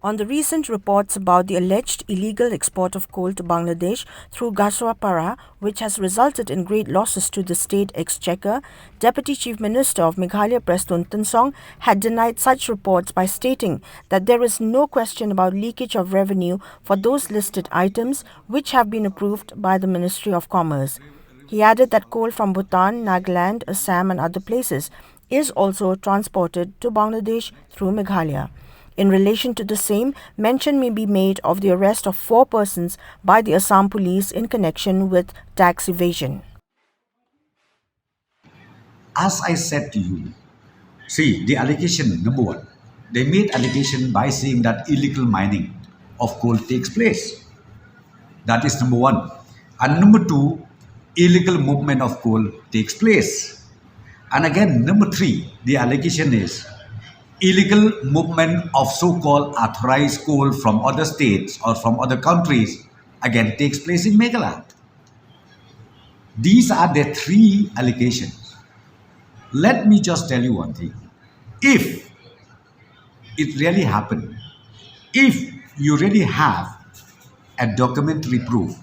On the recent reports about the alleged illegal export of coal to Bangladesh through GASUAPARA, which has resulted in great losses to the state exchequer, Deputy Chief Minister of Meghalaya PRESTONE TYNSONG had denied such reports by stating that there is no question about leakage of revenue for those listed items which have been approved by the Ministry of Commerce. He added that coal from Bhutan, Nagaland, Assam and other places is also transported to Bangladesh through Meghalaya. In relation to the same, mention may be made of the arrest of 4 persons by the Assam police in connection with tax evasion. As I said to you, see the allegation number one, they made allegation by saying that illegal mining of coal takes place. That is number one. And number two, illegal movement of coal takes place. And again, number three, the allegation is illegal movement of so-called authorized coal from other states or from other countries again takes place in Meghalaya. These are the three allegations. Let me just tell you one thing. If it really happened, if you really have a documentary proof,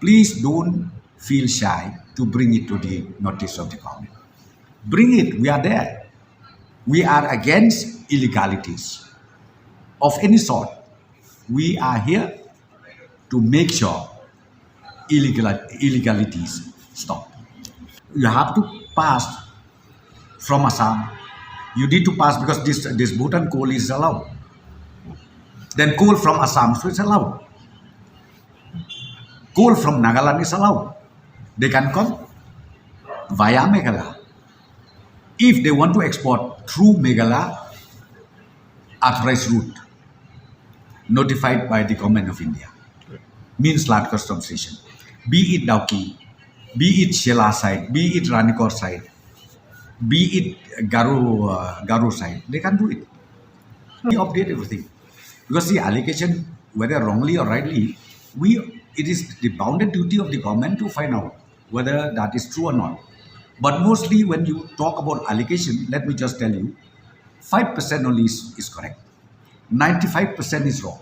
please don't feel shy to bring it to the notice of the government. Bring it, we are there. We are against illegalities of any sort. We are here to make sure illegalities stop. You have to pass from Assam. You need to pass because this Bhutan coal is allowed. Then coal from Assam so is allowed. Coal from Nagaland is allowed. They can come via Meghalaya. If they want to export through Meghalaya, authorized route, notified by the government of India, means land custom station, be it Dauki, be it Shela side, be it Ranikor side, be it Garu side, they can do it. We update everything. Because the allegation, whether wrongly or rightly, it is the bounded duty of the government to find out whether that is true or not. But mostly when you talk about allegation, let me just tell you, 5% only is correct. 95% is wrong.